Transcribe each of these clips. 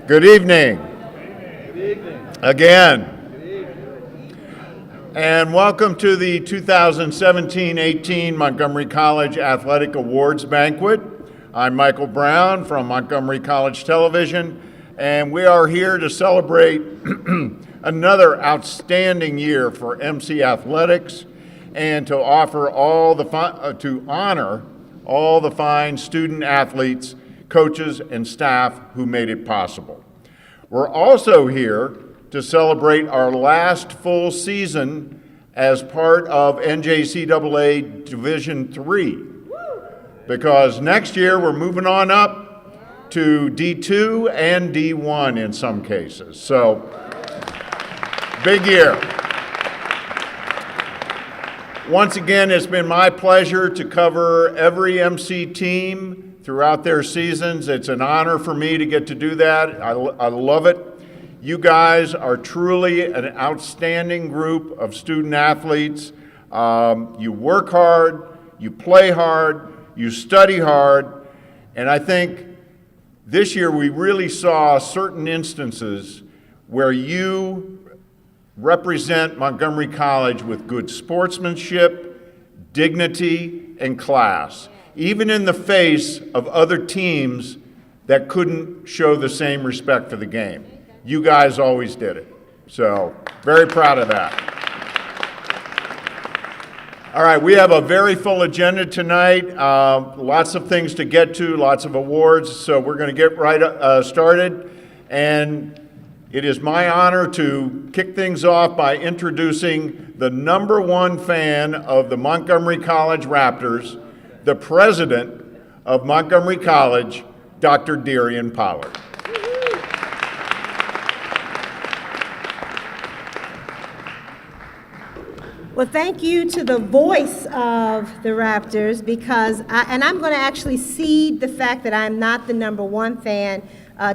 Good evening. Good evening. Again. And welcome to the 2017-18 Montgomery College Athletic Awards Banquet. I'm Michael Brown from Montgomery College Television, and we are here to celebrate another outstanding year for MC Athletics and to offer to honor all the fine student athletes, coaches, and staff who made it possible. We're also here to celebrate our last full season as part of NJCAA Division III, because next year we're moving on up to D2 and D1 in some cases. So, big year. Once again, it's been my pleasure to cover every MC team throughout their seasons. It's an honor for me to get to do that. I love it. You guys are truly an outstanding group of student athletes. You work hard, you play hard, you study hard, and I think this year we really saw certain instances where you represent Montgomery College with good sportsmanship, dignity, and class, even in the face of other teams that couldn't show the same respect for the game. You guys always did it. So, very proud of that. All right, we have a very full agenda tonight. Lots of things to get to, lots of awards, so we're going to get right started. And it is my honor to kick things off by introducing the #1 fan of the Montgomery College Raptors, the president of Montgomery College, Dr. Darian Pollard. Well, thank you to the voice of the Raptors, because I'm going to actually cede the fact that I'm not the #1 fan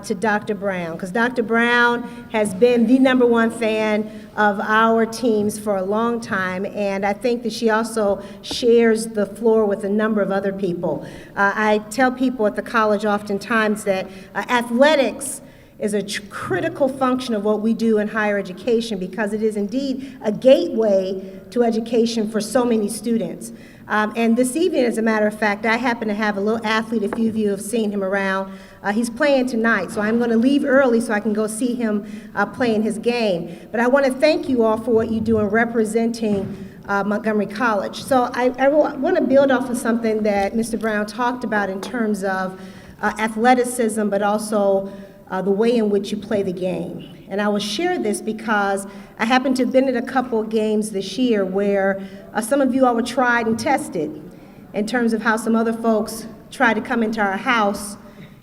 to Dr. Brown, because Dr. Brown has been the #1 fan of our teams for a long time, and I think that she also shares the floor with a number of other people. I tell people at the college oftentimes that athletics is a critical function of what we do in higher education, because it is indeed a gateway to education for so many students. And this evening, as a matter of fact, I happen to have a little athlete. A few of you have seen him around. He's playing tonight, so I'm going to leave early so I can go see him playing his game. But I want to thank you all for what you do in representing Montgomery College. So I want to build off of something that Mr. Brown talked about in terms of athleticism, but also the way in which you play the game. And I will share this because I happen to have been at a couple of games this year where some of you all were tried and tested in terms of how some other folks tried to come into our house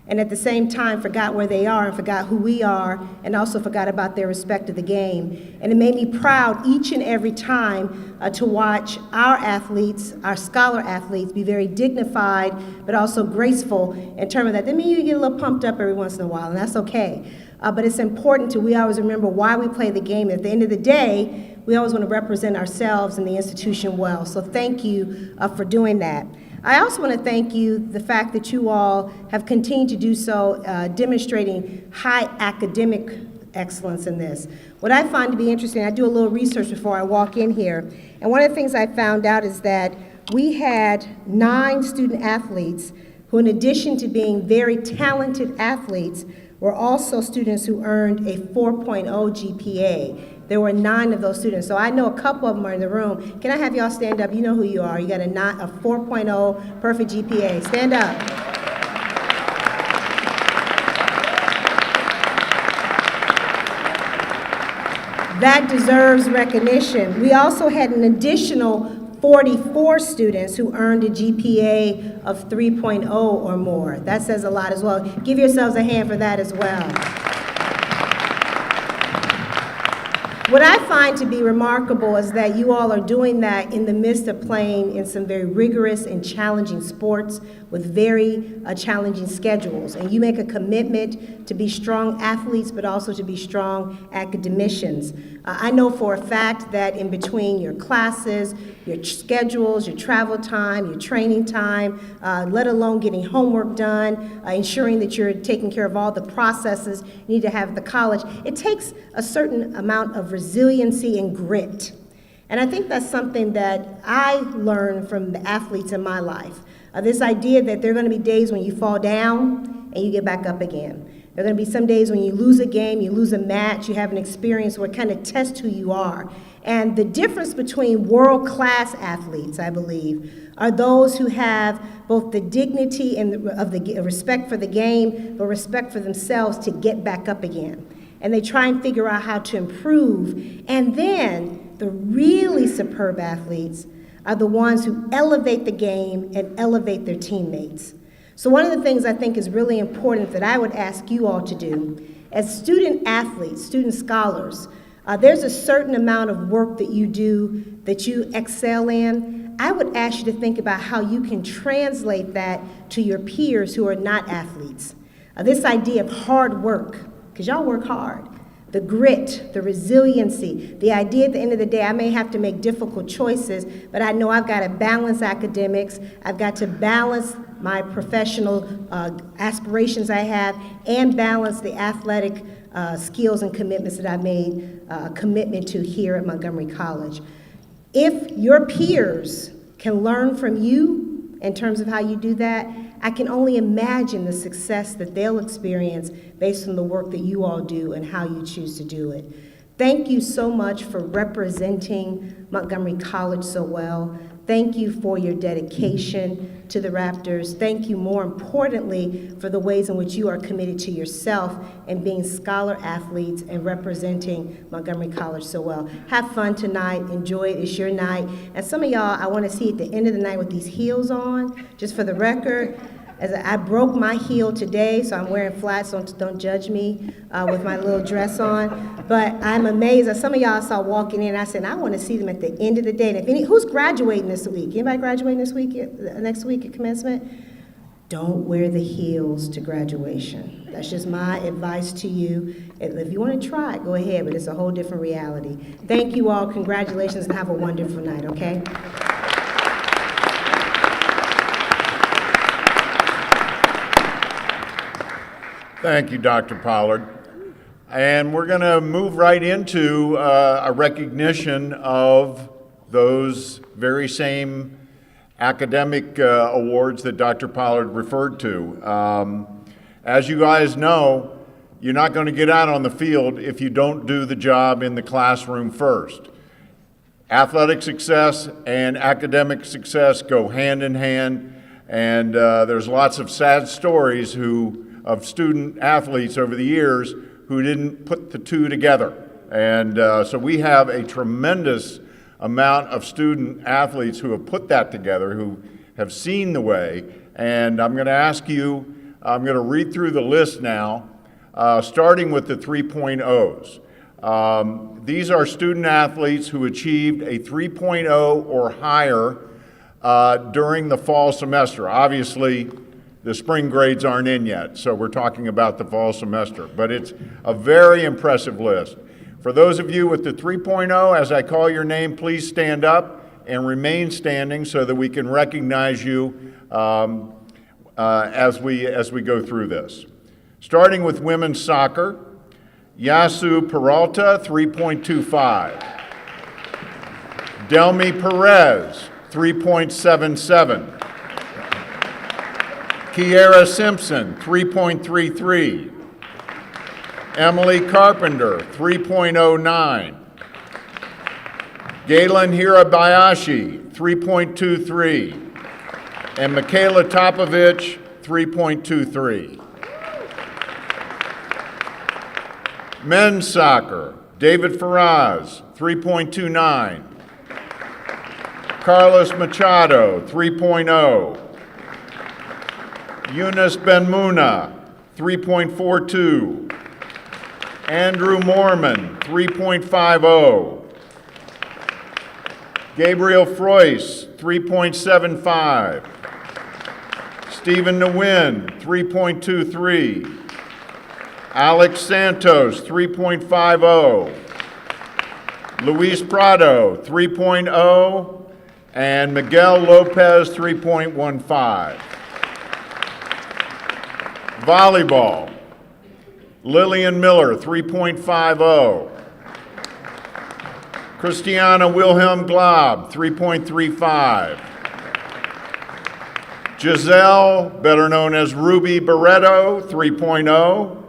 and at the same time forgot where they are and forgot who we are, and also forgot about their respect of the game. And it made me proud each and every time to watch our athletes, our scholar athletes, be very dignified but also graceful in terms of that. That means you get a little pumped up every once in a while, and that's okay. But it's important we always remember why we play the game. At the end of the day, we always want to represent ourselves and the institution well. So thank you for doing that. I also want to thank you, the fact that you all have continued to do so, demonstrating high academic excellence in this. What I find to be interesting, I do a little research before I walk in here, and one of the things I found out is that we had 9 student athletes who, in addition to being very talented athletes, were also students who earned a 4.0 GPA. There were 9 of those students. So I know a couple of them are in the room. Can I have y'all stand up? You know who you are. You got a 4.0 perfect GPA. Stand up. That deserves recognition. We also had an additional 44 students who earned a GPA of 3.0 or more. That says a lot as well. Give yourselves a hand for that as well. What I find to be remarkable is that you all are doing that in the midst of playing in some very rigorous and challenging sports with very challenging schedules. And you make a commitment to be strong athletes, but also to be strong academicians. I know for a fact that in between your classes, your schedules, your travel time, your training time, let alone getting homework done, ensuring that you're taking care of all the processes you need to have at the college. It takes a certain amount of resiliency and grit. And I think that's something that I learned from the athletes in my life. This idea that there are going to be days when you fall down and you get back up again. There are going to be some days when you lose a game, you lose a match, you have an experience where it kind of tests who you are. And the difference between world-class athletes, I believe, are those who have both the dignity and of the respect for the game, but respect for themselves to get back up again. And they try and figure out how to improve. And then the really superb athletes are the ones who elevate the game and elevate their teammates. So one of the things I think is really important that I would ask you all to do, as student athletes, student scholars, there's a certain amount of work that you do that you excel in. I would ask you to think about how you can translate that to your peers who are not athletes. This idea of hard work, because y'all work hard. The grit, the resiliency, the idea at the end of the day, I may have to make difficult choices, but I know I've got to balance academics, I've got to balance my professional aspirations I have, and balance the athletic skills and commitments that I made a commitment to here at Montgomery College. If your peers can learn from you in terms of how you do that, I can only imagine the success that they'll experience based on the work that you all do and how you choose to do it. Thank you so much for representing Montgomery College so well. Thank you for your dedication to the Raptors. Thank you, more importantly, for the ways in which you are committed to yourself and being scholar athletes and representing Montgomery College so well. Have fun tonight. Enjoy it. It's your night. And some of y'all, I want to see at the end of the night with these heels on, just for the record. As I broke my heel today, so I'm wearing flats, so don't judge me with my little dress on. But I'm amazed that some of y'all saw walking in, I said, I want to see them at the end of the day. And if who's graduating this week? Anybody graduating this week, next week at commencement? Don't wear the heels to graduation. That's just my advice to you. If you want to try it, go ahead, but it's a whole different reality. Thank you all, congratulations, and have a wonderful night, okay? Thank you, Dr. Pollard. And we're going to move right into a recognition of those very same academic awards that Dr. Pollard referred to. As you guys know, you're not going to get out on the field if you don't do the job in the classroom first. Athletic success and academic success go hand in hand, and there's lots of sad stories of student athletes over the years who didn't put the two together. And so we have a tremendous amount of student athletes who have put that together, who have seen the way. And I'm going to ask you, I'm going to read through the list now, starting with the 3.0s. These are student athletes who achieved a 3.0 or higher during the fall semester. Obviously, the spring grades aren't in yet, so we're talking about the fall semester, but it's a very impressive list. For those of you with the 3.0, as I call your name, please stand up and remain standing so that we can recognize you as we go through this. Starting with women's soccer, Yasu Peralta, 3.25. Delmi Perez, 3.77. Kiera Simpson, 3.33. Emily Carpenter, 3.09. Galen Hirabayashi, 3.23. And Michaela Topovich, 3.23. Men's soccer, David Faraz, 3.29. Carlos Machado, 3.0. Yunus Benmuna, 3.42. Andrew Moorman, 3.50. Gabriel Frois, 3.75. Stephen Nguyen, 3.23. Alex Santos, 3.50. Luis Prado, 3.0. And Miguel Lopez, 3.15. Volleyball, Lillian Miller, 3.50. Christiana Wilhelm Glob, 3.35. Giselle, better known as Ruby Barreto, 3.0.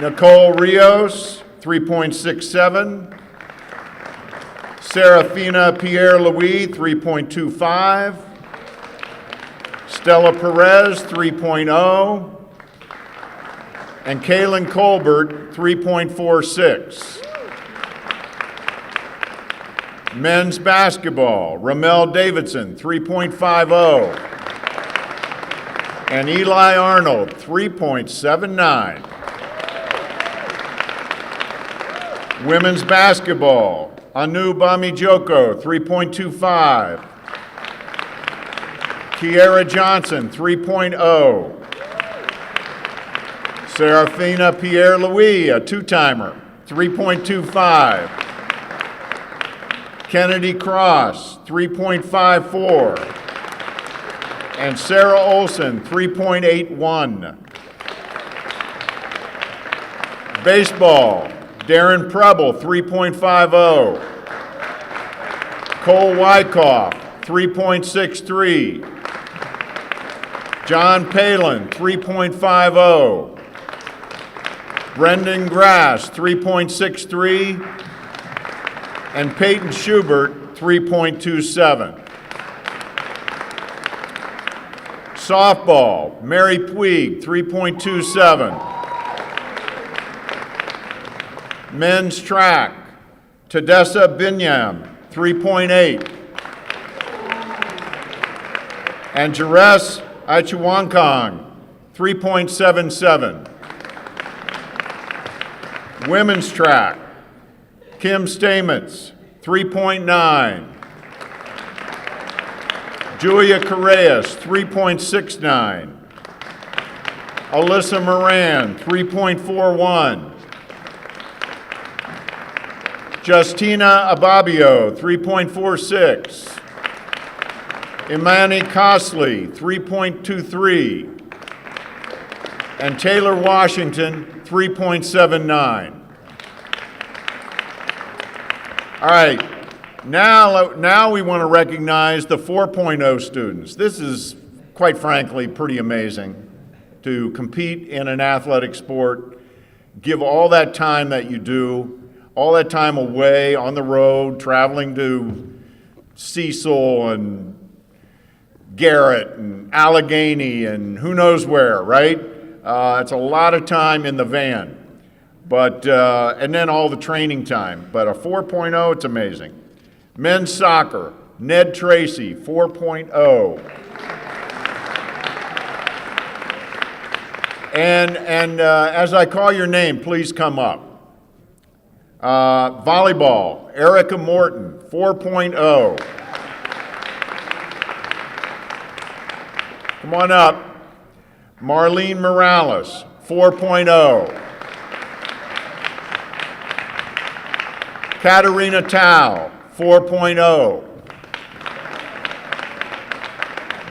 Nicole Rios, 3.67. Serafina Pierre-Louis, 3.25. Stella Perez, 3.0. And Kaylin Colbert, 3.46. Men's basketball, Ramel Davidson, 3.50. And Eli Arnold, 3.79. Women's basketball, Anu Bamijoko, 3.25. Kiera Johnson, 3.0. Serafina Pierre-Louis, a two-timer, 3.25. Kennedy Cross, 3.54. And Sarah Olson, 3.81. Baseball, Darren Preble, 3.50. Cole Wyckoff, 3.63. John Palin, 3.50. Brendan Grass, 3.63. And Peyton Schubert, 3.27. Softball, Mary Puig, 3.27. Men's track, Tadessa Binyam, 3.8. And Jerez Aichuankong, 3.77. Women's track, Kim Stamets, 3.9. Julia Correas, 3.69. Alyssa Moran, 3.41. Justina Ababio, 3.46. Imani Cosley, 3.23. And Taylor Washington, 3.79. All right, now we want to recognize the 4.0 students. This is, quite frankly, pretty amazing to compete in an athletic sport, give all that time that you do, all that time away on the road, traveling to Cecil and Garrett and Allegheny and who knows where, right? It's a lot of time in the van. But, and then all the training time. But a 4.0, it's amazing. Men's soccer, Ned Tracy, 4.0. And as I call your name, please come up. Volleyball, Erica Morton, 4.0. Come on up. Marlene Morales, 4.0. Katarina Tao, 4.0.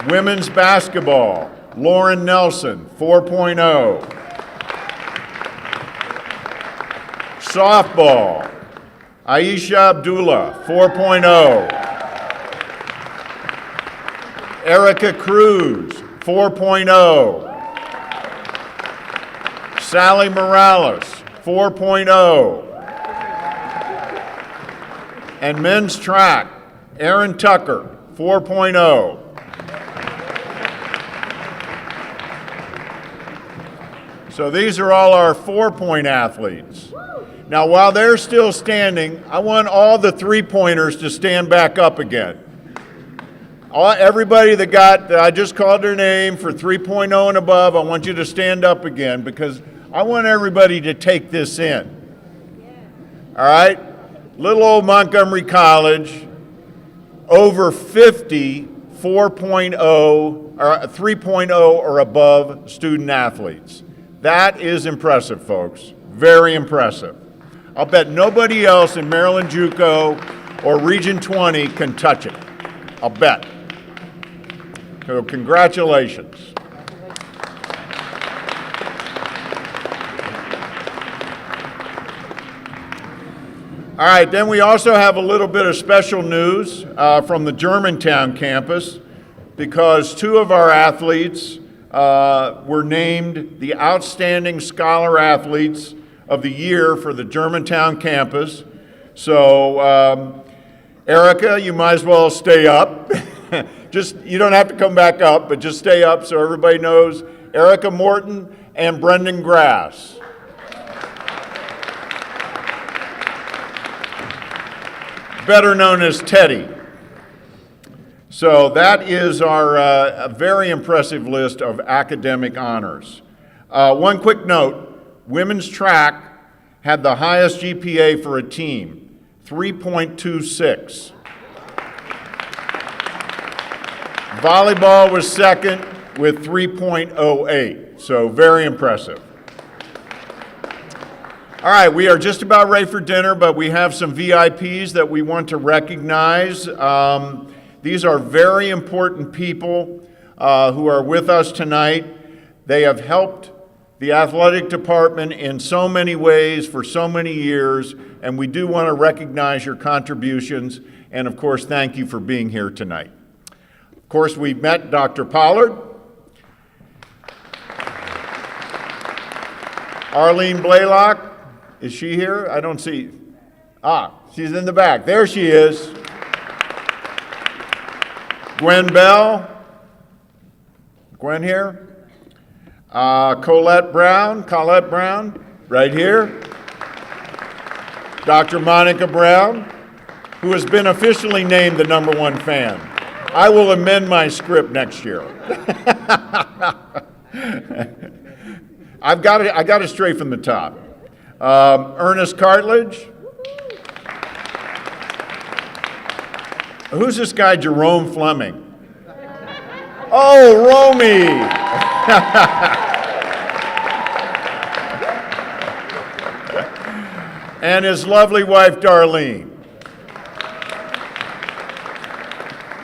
Women's basketball, Lauren Nelson, 4.0. Softball, Aisha Abdullah, 4.0. Erica Cruz, 4.0. Sally Morales, 4.0. And men's track, Aaron Tucker, 4.0. So these are all our 4-point athletes. Now, while they're still standing, I want all the 3-pointers to stand back up again. Everybody that I just called their name for 3.0 and above, I want you to stand up again because I want everybody to take this in. All right? Little old Montgomery College, over 50 4.0 or 3.0 or above student athletes. That is impressive, folks. Very impressive. I'll bet nobody else in Maryland JUCO or Region 20 can touch it. I'll bet. So congratulations. All right, then we also have a little bit of special news from the Germantown campus, because two of our athletes were named the Outstanding Scholar Athletes of the Year for the Germantown campus. So, Erica, you might as well stay up. You don't have to come back up, but just stay up so everybody knows. Erica Morton and Brendan Grass. Better known as Teddy. So that is our a very impressive list of academic honors. One quick note, women's track had the highest GPA for a team, 3.26. Volleyball was second with 3.08, so very impressive. All right, we are just about ready for dinner, but we have some VIPs that we want to recognize. These are very important people who are with us tonight. They have helped the athletic department in so many ways for so many years, and we do want to recognize your contributions, and of course, thank you for being here tonight. Of course, we've met Dr. Pollard, Arlene Blaylock. Is she here? I don't see. She's in the back. There she is. Gwen Bell. Gwen here. Colette Brown, right here. Dr. Monica Brown, who has been officially named the #1 fan. I will amend my script next year. I got it straight from the top. Ernest Cartledge. Who's this guy, Jerome Fleming? Oh, Romy! And his lovely wife, Darlene.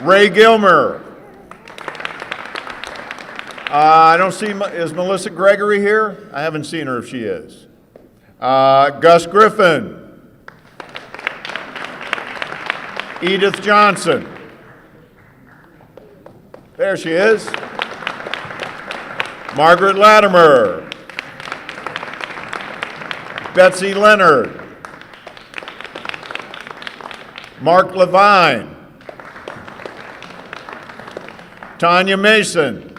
Ray Gilmer. I don't see, is Melissa Gregory here? I haven't seen her if she is. Gus Griffin. Edith Johnson. There she is. Margaret Latimer. Betsy Leonard. Mark Levine. Tanya Mason.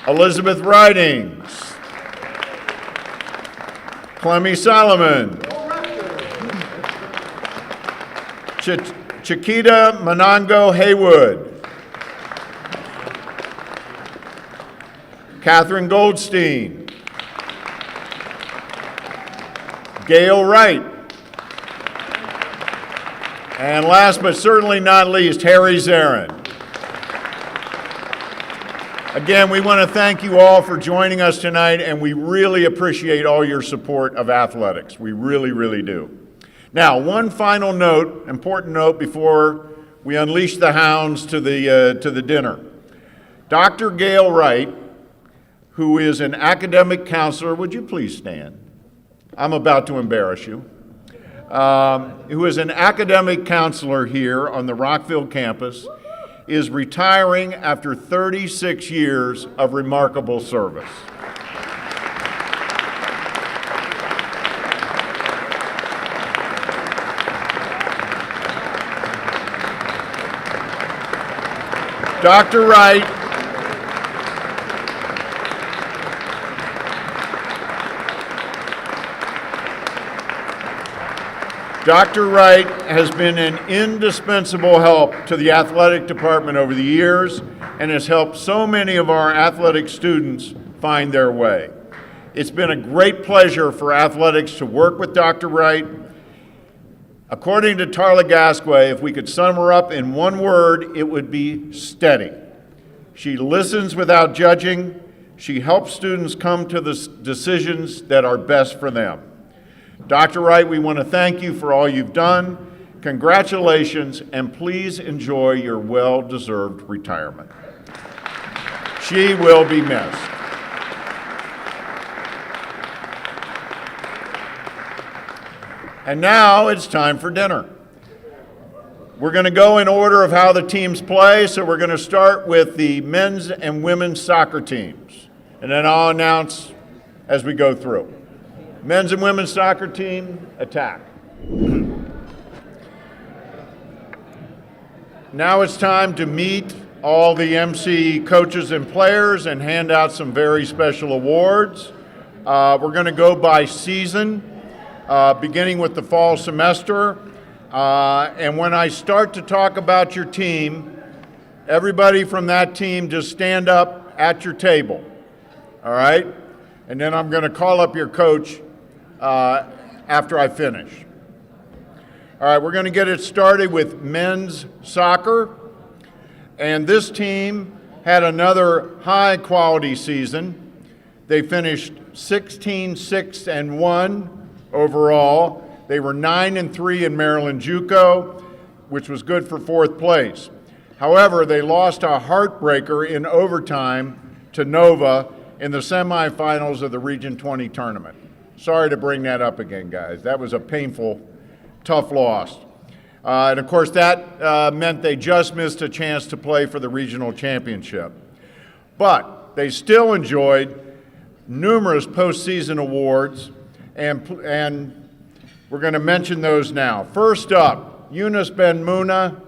Elizabeth Ridings. Clemmy Solomon. Chiquita Monongo Haywood. Catherine Goldstein. Gail Wright. And last but certainly not least, Harry Zarin. Again, we want to thank you all for joining us tonight, and we really appreciate all your support of athletics. We really, really do. Now, one final note, important note before we unleash the hounds to the dinner. Dr. Gail Wright, who is an academic counselor, would you please stand? I'm about to embarrass you. Who is an academic counselor here on the Rockville campus, is retiring after 36 years of remarkable service. Dr. Wright has been an indispensable help to the athletic department over the years and has helped so many of our athletic students find their way. It's been a great pleasure for athletics to work with Dr. Wright. According to Tarla Gasquet, if we could sum her up in one word, it would be steady. She listens without judging. She helps students come to the decisions that are best for them. Dr. Wright, we want to thank you for all you've done. Congratulations, and please enjoy your well-deserved retirement. She will be missed. And now it's time for dinner. We're going to go in order of how the teams play, so we're going to start with the men's and women's soccer teams, and then I'll announce as we go through. Men's and women's soccer team, attack. Now it's time to meet all the MC coaches and players and hand out some very special awards. We're going to go by season, beginning with the fall semester. And when I start to talk about your team, everybody from that team just stand up at your table, all right? And then I'm going to call up your coach after I finish. All right, we're going to get it started with men's soccer. And this team had another high-quality season. They finished 16-6-1 overall. They were 9-3 in Maryland JUCO, which was good for fourth place. However, they lost a heartbreaker in overtime to Nova in the semifinals of the Region 20 tournament. Sorry to bring that up again, guys. That was a painful, tough loss. And of course, that meant they just missed a chance to play for the regional championship. But they still enjoyed numerous postseason awards, and we're going to mention those now. First up, Yunus Ben Muna.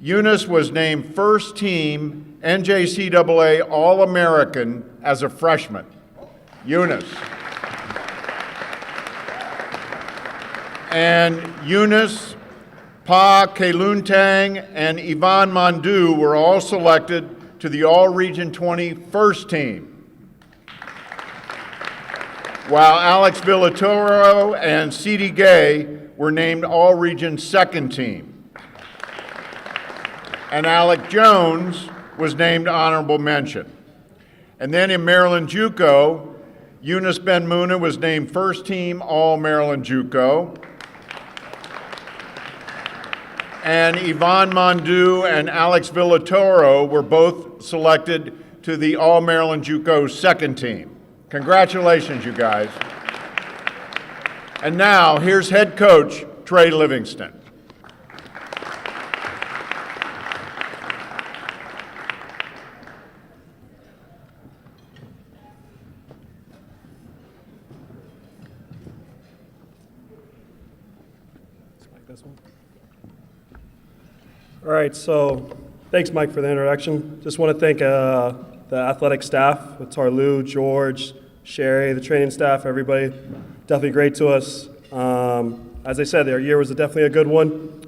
Yunus was named first team NJCAA All-American as a freshman. Yunus. And Yunus, Pa Keluntang, and Yvonne Mandu were all selected to the All-Region 20 first team, while Alex Villatoro and C.D. Gay were named All-Region second team. And Alec Jones was named honorable mention. And then in Maryland JUCO, Yunus Ben Muna was named first team All-Maryland JUCO. And Yvonne Mandu and Alex Villatoro were both selected to the All-Maryland JUCO second team. Congratulations, you guys. And now, here's head coach Trey Livingston. All right, so thanks, Mike, for the introduction. Just want to thank the athletic staff with Tarlou, George, Sherry, the training staff, everybody. Definitely great to us. As I said, their year was definitely a good one.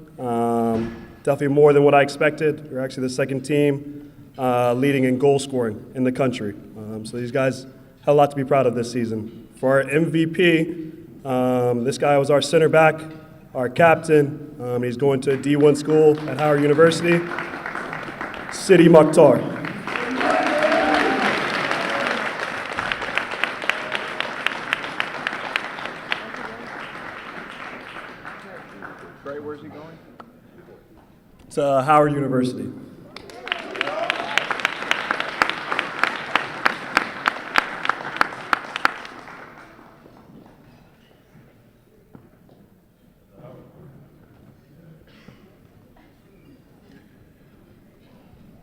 Definitely more than what I expected. We're actually the second team leading in goal scoring in the country. So these guys had a lot to be proud of this season. For our MVP, this guy was our center back, our captain. He's going to a D1 school at Howard University, Sidi Mokhtar. Trey, where's he going? To Howard University.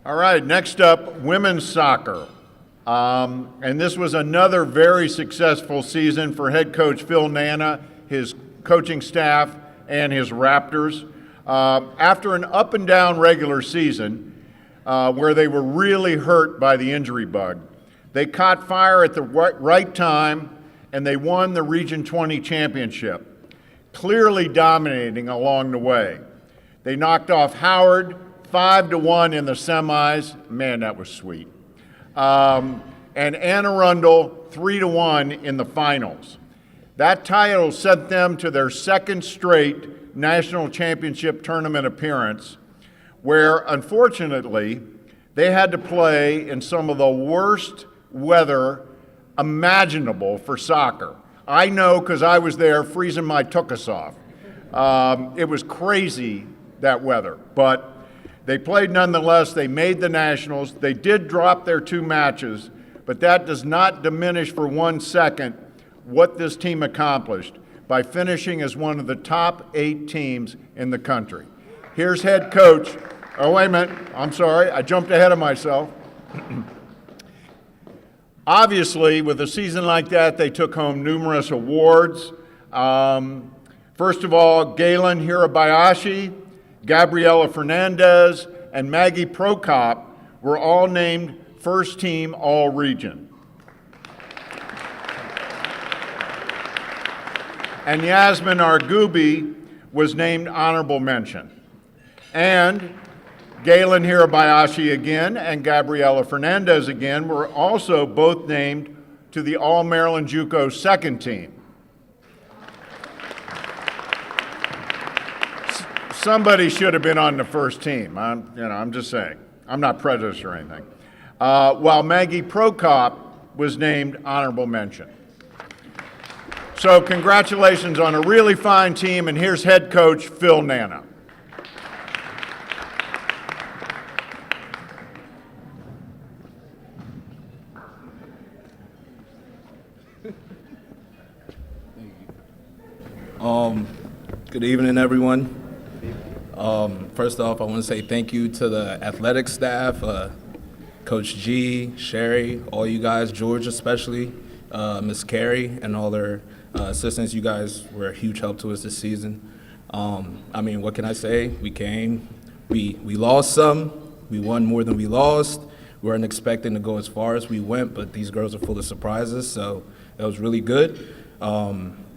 All right, next up, women's soccer. And this was another very successful season for head coach Phil Nana, his coaching staff, and his Raptors. After an up and down regular season, where they were really hurt by the injury bug, they caught fire at the right time, and they won the Region 20 championship, clearly dominating along the way. They knocked off Howard 5-1 in the semis. Man, that was sweet. And Anne Arundel 3-1 in the finals. That title sent them to their second straight national championship tournament appearance, where unfortunately they had to play in some of the worst weather imaginable for soccer. I know because I was there freezing my tuchus off. It was crazy, that weather, but they played nonetheless. They made the Nationals. They did drop their 2 matches, but that does not diminish for 1 second what this team accomplished by finishing as one of the top 8 teams in the country. Here's head coach. Oh, wait a minute. I'm sorry. I jumped ahead of myself. Obviously, with a season like that, they took home numerous awards. First of all, Galen Hirabayashi, Gabriela Fernandez, and Maggie Prokop were all named first team All-Region. And Yasmin Argubi was named honorable mention. And Galen Hirabayashi again and Gabriela Fernandez again were also both named to the All-Maryland JUCO second team. Somebody should have been on the first team. I'm just saying. I'm not prejudiced or anything. While Maggie Prokop was named honorable mention. So congratulations on a really fine team, and here's head coach Phil Nana. Good evening, everyone. First off, I want to say thank you to the athletic staff, Coach G, Sherry, all you guys, George especially, Miss Carey, and all their assistants. You guys were a huge help to us this season. I mean, what can I say? We came, we lost some, we won more than we lost. We weren't expecting to go as far as we went, but these girls are full of surprises, so that was really good.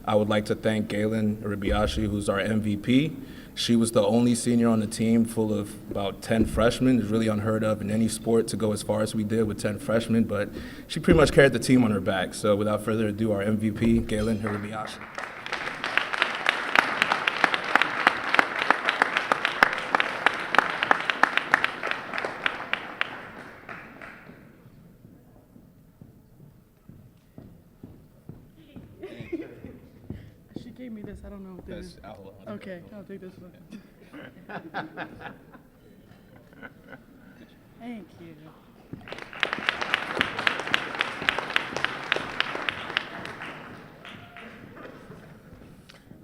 I would like to thank Galen Hirabayashi, who's our MVP. She was the only senior on the team full of about 10 freshmen. It's really unheard of in any sport to go as far as we did with 10 freshmen, but she pretty much carried the team on her back. So without further ado, our MVP, Galen Hirabayashi. She gave me this. I don't know what this is. Okay, I'll take this one. Thank you.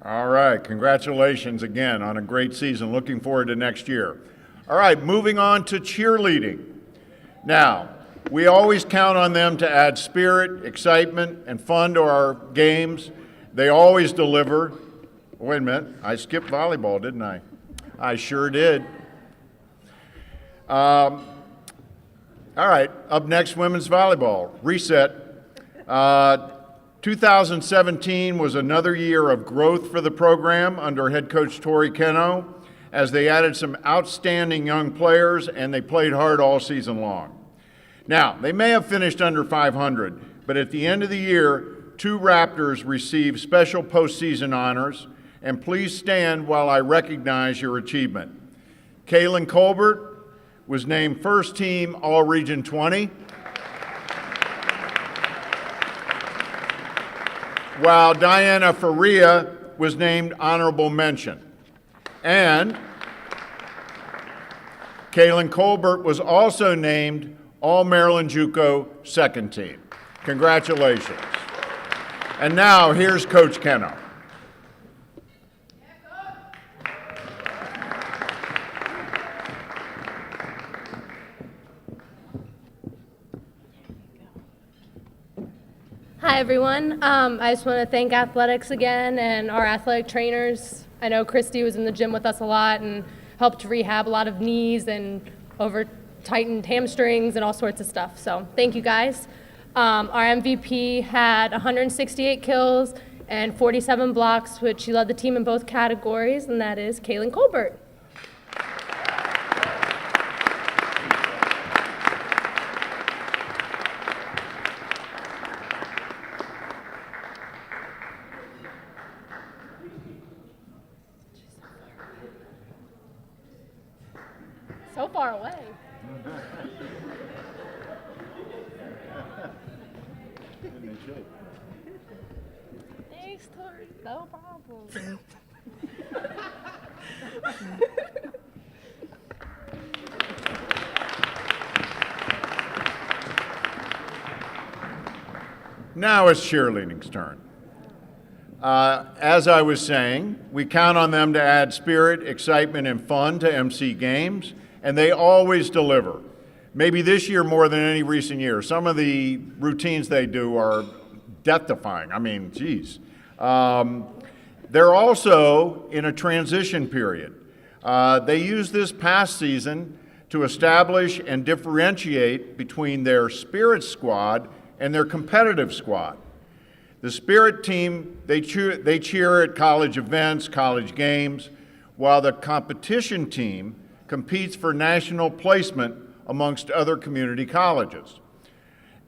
All right, congratulations again on a great season. Looking forward to next year. All right, moving on to cheerleading. Now, we always count on them to add spirit, excitement, and fun to our games. They always deliver. Wait a minute, I skipped volleyball, didn't I? I sure did. All right, up next, women's volleyball. Reset. 2017 was another year of growth for the program under head coach Tori Keno, as they added some outstanding young players and they played hard all season long. Now, they may have finished under 500, but at the end of the year, 2 Raptors received special postseason honors, and please stand while I recognize your achievement. Kaylin Colbert was named first team All-Region 20, while Diana Faria was named honorable mention. And Kaylin Colbert was also named All-Maryland JUCO second team. Congratulations. And now, here's Coach Keno. Hi, everyone. I just want to thank athletics again and our athletic trainers. I know Christy was in the gym with us a lot and helped rehab a lot of knees and over-tightened hamstrings and all sorts of stuff. So thank you, guys. Our MVP had 168 kills and 47 blocks, which she led the team in both categories, and that is Kaylin Colbert. So far away. story. No problem. Now it's cheerleading's turn. As I was saying, we count on them to add spirit, excitement, and fun to MC games, and they always deliver. Maybe this year more than any recent year. Some of the routines they do are death-defying. I mean, geez. They're also in a transition period. They used this past season to establish and differentiate between their spirit squad and their competitive squad. The spirit team, they cheer at college events, college games, while the competition team competes for national placement amongst other community colleges.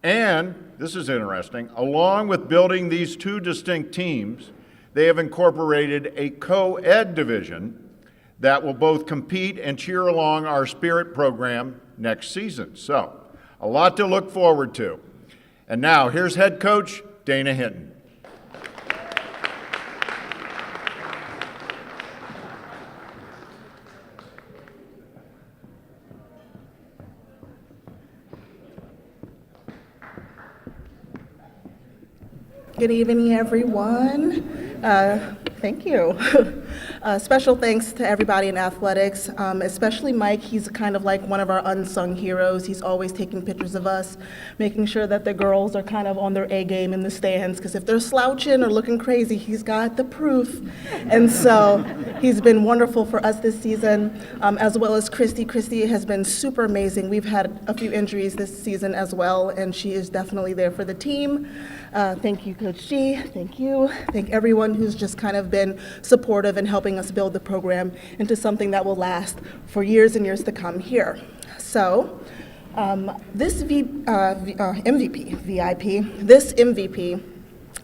And, this is interesting, along with building these two distinct teams, they have incorporated a co-ed division that will both compete and cheer along our spirit program next season. So, a lot to look forward to. And now, here's head coach Dana Hinton. Good evening, everyone. Thank you. Special thanks to everybody in athletics, especially Mike. He's kind of like one of our unsung heroes. He's always taking pictures of us, making sure that the girls are kind of on their A game in the stands, because if they're slouching or looking crazy, he's got the proof. And so he's been wonderful for us this season, as well as Christy. Christy has been super amazing. We've had a few injuries this season as well, and she is definitely there for the team. Thank you, Coach G. Thank you. Thank everyone who's just kind of been supportive and helping us build the program into something that will last for years and years to come here. So, this MVP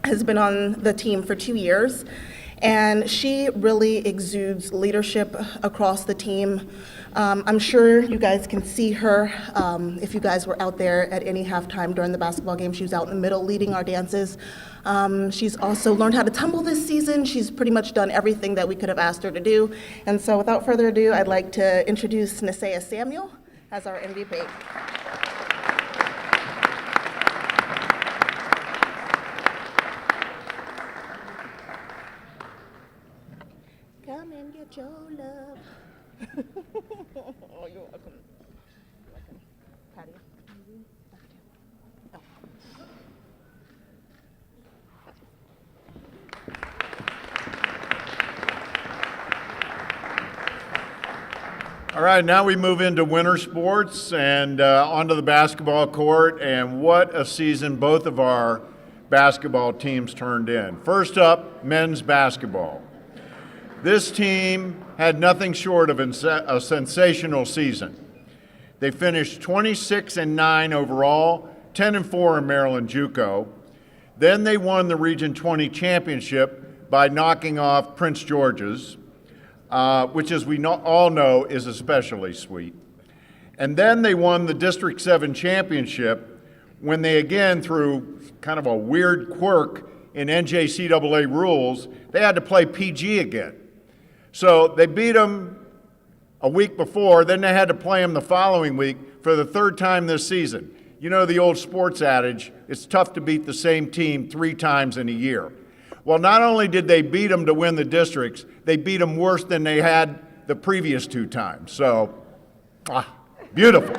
has been on the team for 2 years, and she really exudes leadership across the team. I'm sure you guys can see her. If you guys were out there at any halftime during the basketball game, she was out in the middle leading our dances. She's also learned how to tumble this season. She's pretty much done everything that we could have asked her to do. And so without further ado, I'd like to introduce Nesea Samuel as our MVP. Come and get your love. Oh, you're welcome. Patty. Oh. All right, now we move into winter sports and onto the basketball court, and what a season both of our basketball teams turned in. First up, men's basketball. This team had nothing short of a sensational season. They finished 26-9 overall, 10-4 in Maryland JUCO. Then they won the Region 20 championship by knocking off Prince George's, which, as we all know, is especially sweet. And then they won the District 7 championship when they, again, through kind of a weird quirk in NJCAA rules, they had to play PG again. So they beat them a week before, then they had to play them the following week for the third time this season. You know the old sports adage, it's tough to beat the same team 3 times in a year. Well, not only did they beat them to win the districts, they beat them worse than they had the previous 2 times. So, beautiful.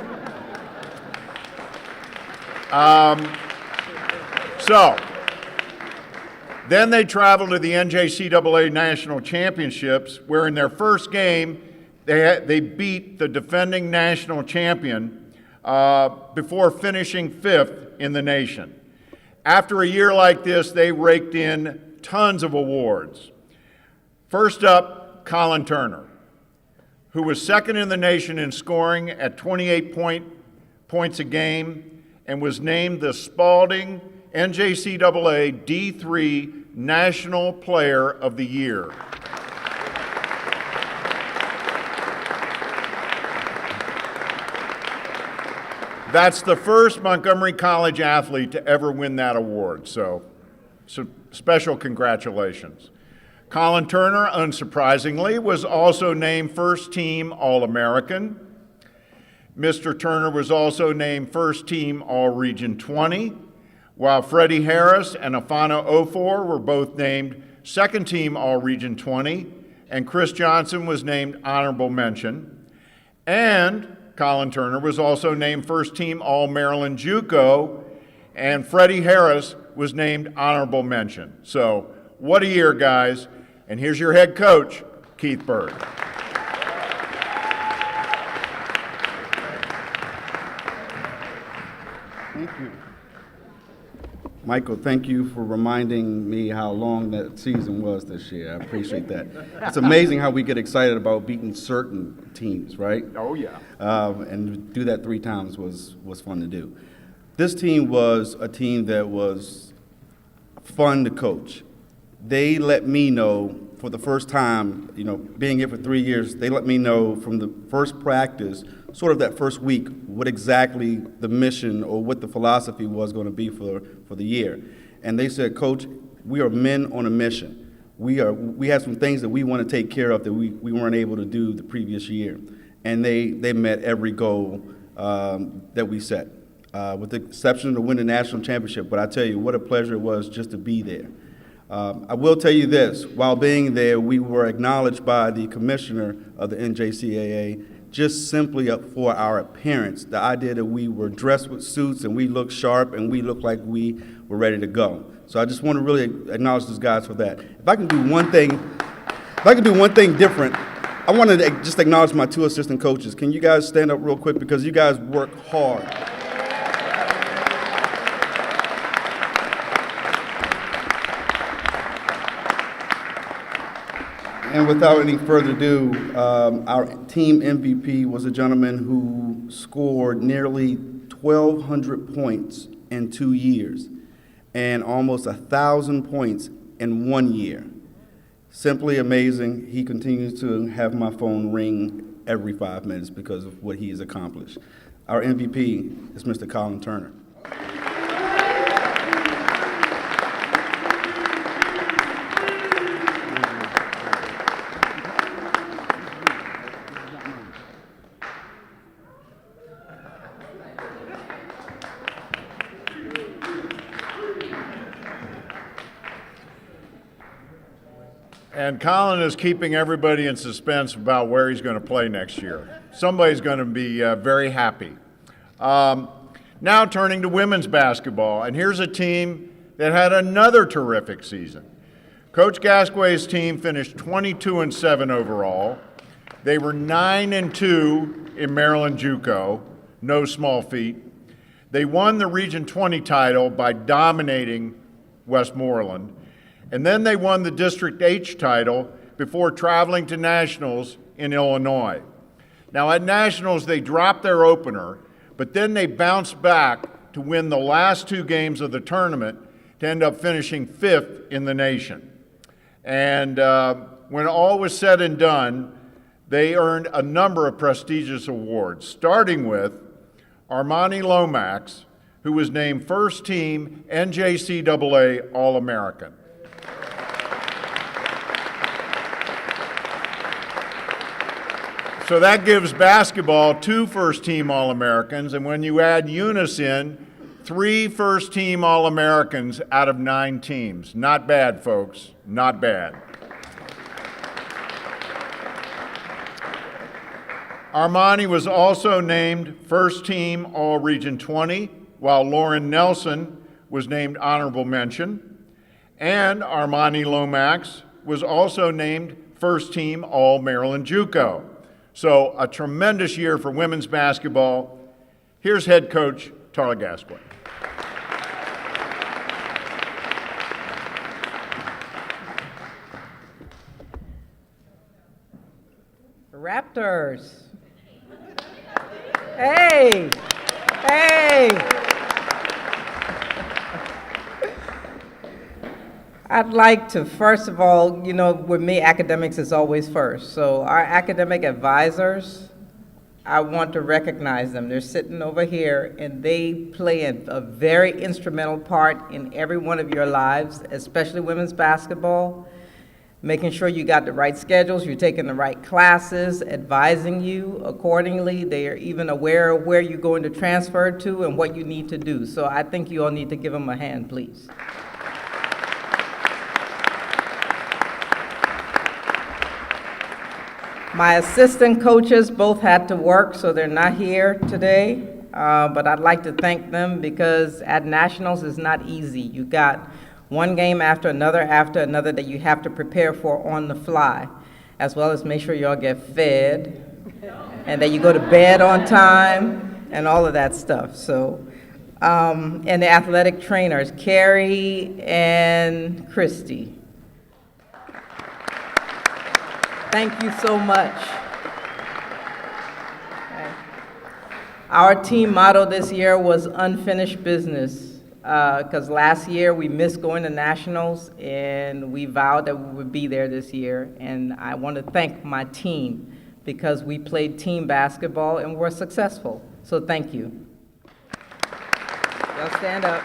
Then they traveled to the NJCAA National Championships, where in their first game, they beat the defending national champion before finishing 5th in the nation. After a year like this, they raked in tons of awards. First up, Colin Turner, who was second in the nation in scoring at 28 points a game and was named the Spalding NJCAA D3 National Player of the Year. That's the first Montgomery College athlete to ever win that award, so special congratulations. Colin Turner, unsurprisingly, was also named First Team All-American. Mr. Turner was also named First Team All-Region 20, while Freddie Harris and Afana Ofor were both named Second Team All-Region 20, and Chris Johnson was named Honorable Mention. And Colin Turner was also named First Team All-Maryland JUCO, and Freddie Harris was named Honorable Mention. So, what a year, guys. And here's your head coach, Keith Bird. Thank you. Michael, thank you for reminding me how long that season was this year. I appreciate that. It's amazing how we get excited about beating certain teams, right? Oh, yeah. And to do that 3 times was fun to do. This team was a team that was fun to coach. They let me know for the first time, being here for 3 years, they let me know from the first practice, sort of that first week, what exactly the mission or what the philosophy was going to be for the year. And they said, Coach, we are men on a mission. We have some things that we want to take care of that we weren't able to do the previous year. And they met every goal that we set, with the exception of winning the national championship. But I tell you, what a pleasure it was just to be there. I will tell you this, while being there, we were acknowledged by the commissioner of the NJCAA just simply for our appearance, the idea that we were dressed with suits and we looked sharp and we looked like we were ready to go. So I just want to really acknowledge those guys for that. If I can do one thing different, I want to just acknowledge my 2 assistant coaches. Can you guys stand up real quick, because you guys work hard. And without any further ado, our team MVP was a gentleman who scored nearly 1,200 points in 2 years and almost 1,000 points in 1 year. Simply amazing. He continues to have my phone ring every 5 minutes because of what he has accomplished. Our MVP is Mr. Colin Turner. And Colin is keeping everybody in suspense about where he's going to play next year. Somebody's going to be very happy. Now turning to women's basketball, and here's a team that had another terrific season. Coach Gasquet's team finished 22-7 overall. They were 9-2 in Maryland JUCO, no small feat. They won the Region 20 title by dominating Westmoreland. And then they won the District H title before traveling to Nationals in Illinois. Now at Nationals, they dropped their opener, but then they bounced back to win the last 2 games of the tournament to end up finishing 5th in the nation. And when all was said and done, they earned a number of prestigious awards, starting with Armani Lomax, who was named First Team NJCAA All-American. So that gives basketball 2 first-team All-Americans, and when you add Eunice in, 3 first-team All-Americans out of 9 teams. Not bad, folks, not bad. Armani was also named First-Team All-Region 20, while Lauren Nelson was named Honorable Mention, and Armani Lomax was also named First-Team All-Maryland JUCO. So a tremendous year for women's basketball. Here's head coach Tara Gasquet. Raptors. Hey, hey. I'd like to, first of all, with me, academics is always first. So our academic advisors, I want to recognize them. They're sitting over here, and they play a very instrumental part in every one of your lives, especially women's basketball, making sure you got the right schedules, you're taking the right classes, advising you accordingly. They are even aware of where you're going to transfer to and what you need to do. So I think you all need to give them a hand, please. My assistant coaches both had to work, so they're not here today. But I'd like to thank them because at Nationals it's not easy. You got one game after another that you have to prepare for on the fly, as well as make sure y'all get fed and that you go to bed on time and all of that stuff. So, and the athletic trainers, Carrie and Christy. Thank you so much. Okay. Our team motto this year was unfinished business, because last year we missed going to nationals, and we vowed that we would be there this year. And I want to thank my team because we played team basketball and were successful. So thank you. Y'all stand up.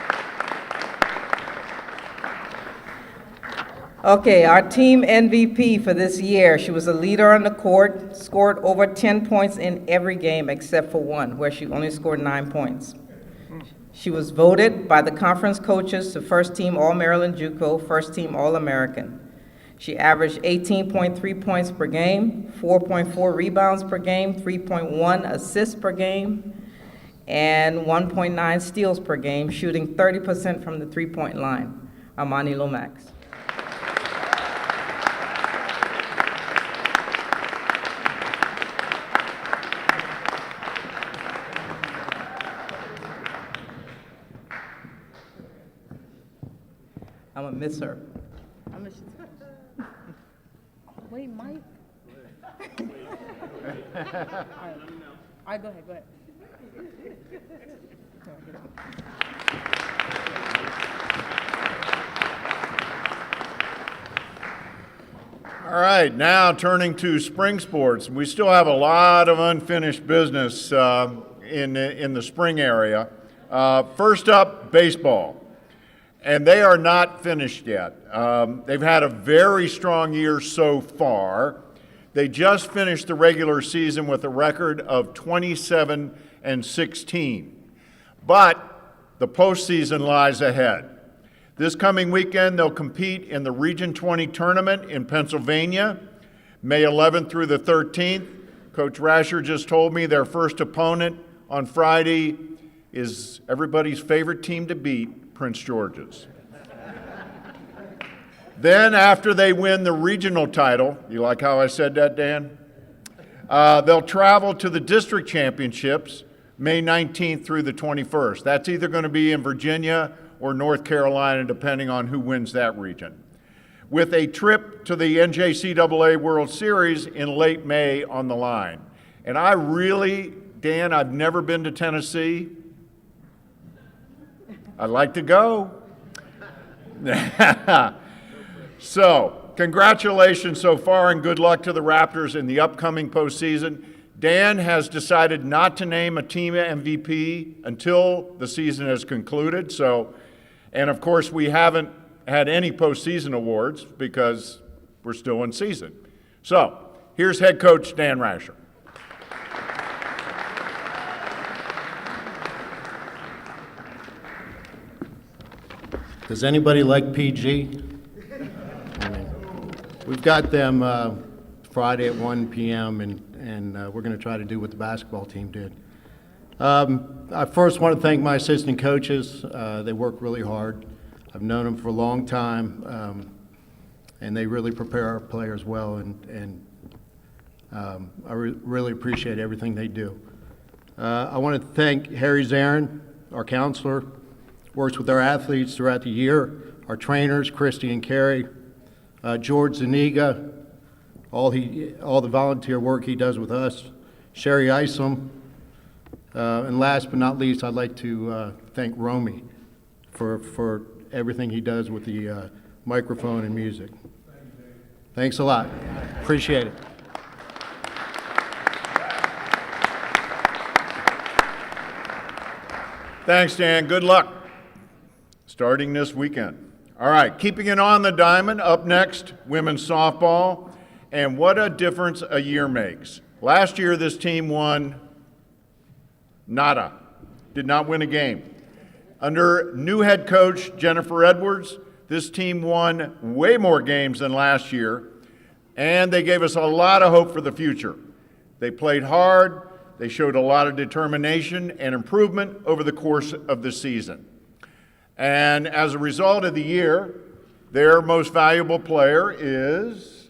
Okay, our team MVP for this year, she was a leader on the court, scored over 10 points in every game except for one, where she only scored 9 points. She was voted by the conference coaches to first team All-Maryland JUCO, first team All-American. She averaged 18.3 points per game, 4.4 rebounds per game, 3.1 assists per game, and 1.9 steals per game, shooting 30% from the three-point line. Armani Lomax. I'm gonna miss her. Wait, Mike. All right, go ahead. All right, now turning to spring sports. We still have a lot of unfinished business in the spring area. First up, baseball. And they are not finished yet. They've had a very strong year so far. They just finished the regular season with a record of 27-16. But the postseason lies ahead. This coming weekend, they'll compete in the Region 20 tournament in Pennsylvania, May 11th through the 13th. Coach Rasher just told me their first opponent on Friday is everybody's favorite team to beat, Prince George's. Then after they win the regional title, you like how I said that, Dan? They'll travel to the district championships May 19th through the 21st. That's either going to be in Virginia or North Carolina, depending on who wins that region, with a trip to the NJCAA World Series in late May on the line. And I really, Dan, I've never been to Tennessee. I'd like to go. So, congratulations so far and good luck to the Raptors in the upcoming postseason. Dan has decided not to name a team MVP until the season has concluded. So, and of course, we haven't had any postseason awards because we're still in season. So, here's head coach Dan Rasher. Does anybody like PG? We've got them Friday at 1 p.m. and we're going to try to do what the basketball team did. I first want to thank my assistant coaches. They work really hard. I've known them for a long time, and they really prepare our players well, and I really appreciate everything they do. I want to thank Harry Zarin, our counselor, works with our athletes throughout the year, our trainers, Christy and Carrie, George Zuniga, all the volunteer work he does with us, Sherry Isom, and last but not least, I'd like to thank Romy for everything he does with the microphone and music. Thanks a lot. Appreciate it. Thanks, Dan. Good luck starting this weekend. All right, keeping it on the diamond, up next, women's softball. And what a difference a year makes. Last year, this team won nada, did not win a game. Under new head coach Jennifer Edwards, this team won way more games than last year, and they gave us a lot of hope for the future. They played hard, they showed a lot of determination and improvement over the course of the season. And as a result of the year, their most valuable player is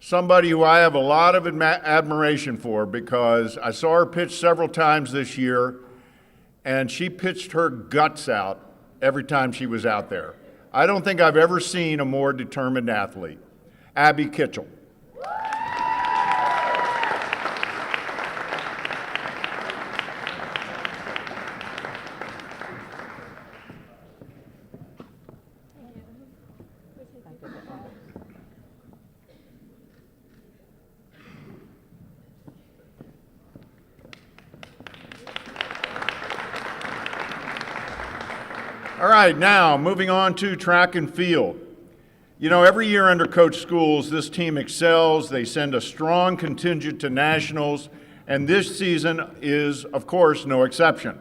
somebody who I have a lot of admiration for, because I saw her pitch several times this year, and she pitched her guts out every time she was out there. I don't think I've ever seen a more determined athlete. Abby Kitchell. All right, now moving on to track and field. You know, every year under Coach Schools, this team excels. They send a strong contingent to nationals, and this season is, of course, no exception.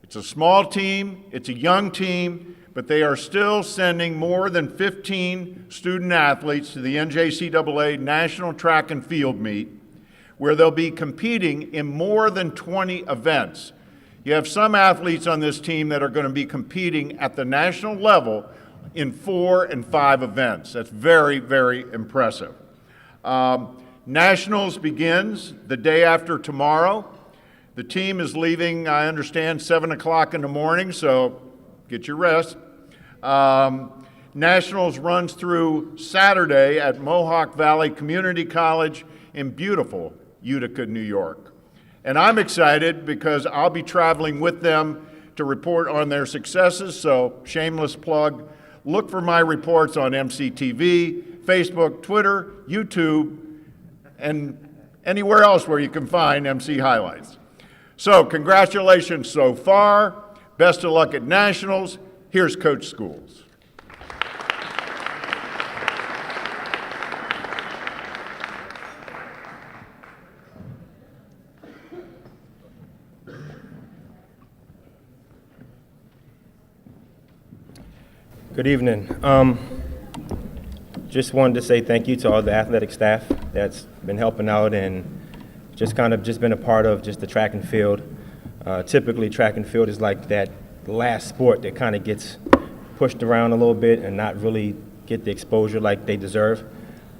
It's a small team, it's a young team, but they are still sending more than 15 student athletes to the NJCAA National Track and Field Meet, where they'll be competing in more than 20 events. You have some athletes on this team that are going to be competing at the national level in 4 and 5 events. That's very, very impressive. Nationals begins the day after tomorrow. The team is leaving, I understand, 7 o'clock in the morning, so get your rest. Nationals runs through Saturday at Mohawk Valley Community College in beautiful Utica, New York. And I'm excited because I'll be traveling with them to report on their successes, so shameless plug. Look for my reports on MCTV, Facebook, Twitter, YouTube, and anywhere else where you can find MC highlights. So congratulations so far. Best of luck at Nationals. Here's Coach Schools. Good evening. Just wanted to say thank you to all the athletic staff that's been helping out and just been a part of just the track and field. Typically, track and field is like that last sport that kind of gets pushed around a little bit and not really get the exposure like they deserve.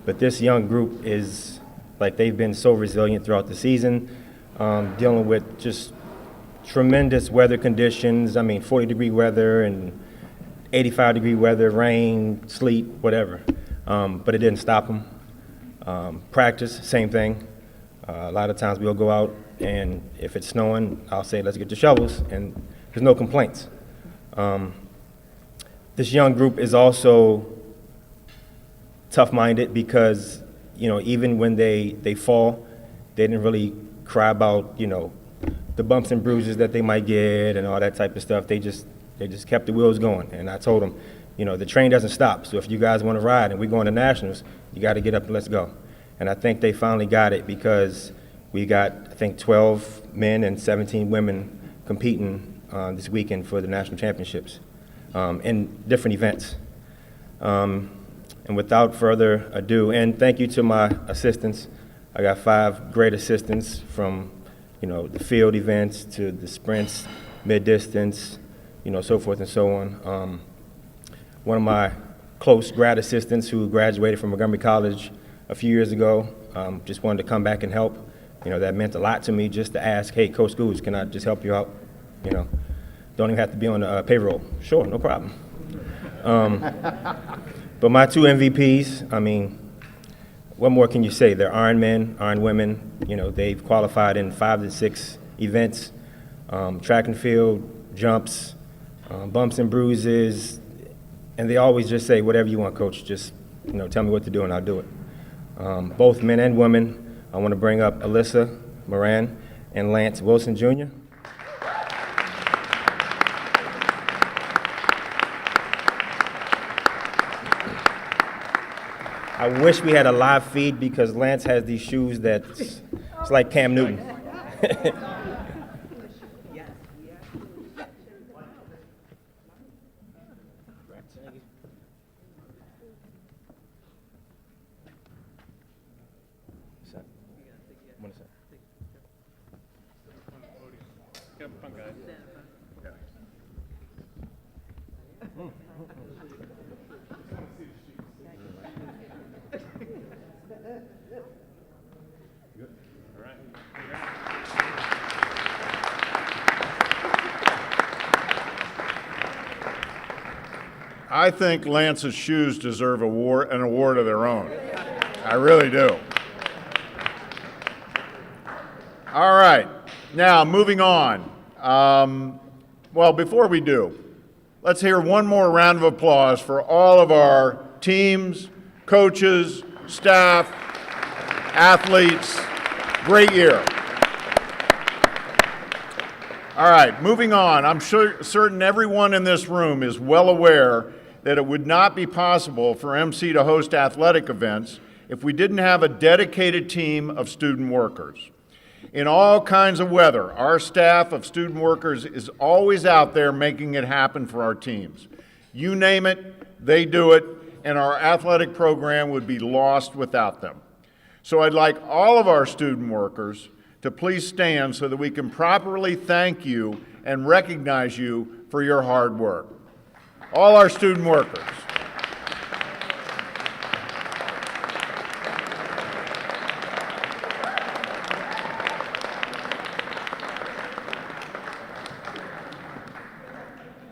But this young group is like, they've been so resilient throughout the season, dealing with just tremendous weather conditions. I mean, 40-degree weather and 85-degree weather, rain, sleet, whatever. But it didn't stop them. Practice, same thing. A lot of times we'll go out, and if it's snowing, I'll say, let's get the shovels, and there's no complaints. This young group is also tough-minded because, you know, even when they fall, they didn't really cry about, you know, the bumps and bruises that they might get and all that type of stuff. They just kept the wheels going. And I told them, you know, the train doesn't stop. So if you guys want to ride and we're going to nationals, you got to get up and let's go. And I think they finally got it because we got, I think, 12 men and 17 women competing this weekend for the national championships in different events. And without further ado, and thank you to my assistants. I got 5 great assistants from, you know, the field events to the sprints, mid-distance, you know, so forth and so on. One of my close grad assistants who graduated from Montgomery College a few years ago just wanted to come back and help. You know, that meant a lot to me just to ask, hey, Coach Schools, can I just help you out? You know, don't even have to be on the payroll. Sure, no problem. But my 2 MVPs, I mean, what more can you say? They're Iron men, Iron women. You know, they've qualified in 5 to 6 events, track and field, jumps, bumps and bruises, and they always just say, whatever you want, Coach, just, you know, tell me what to do and I'll do it. Both men and women, I want to bring up Alyssa Moran and Lance Wilson Jr. I wish we had a live feed because Lance has these shoes that it's like Cam Newton. I think Lance's shoes deserve an award of their own. I really do. All right, now moving on. Well, before we do, let's hear one more round of applause for all of our teams, coaches, staff, athletes. Great year. All right, moving on. I'm certain everyone in this room is well aware that it would not be possible for MC to host athletic events if we didn't have a dedicated team of student workers. In all kinds of weather, our staff of student workers is always out there making it happen for our teams. You name it, they do it, and our athletic program would be lost without them. So I'd like all of our student workers to please stand so that we can properly thank you and recognize you for your hard work. All our student workers.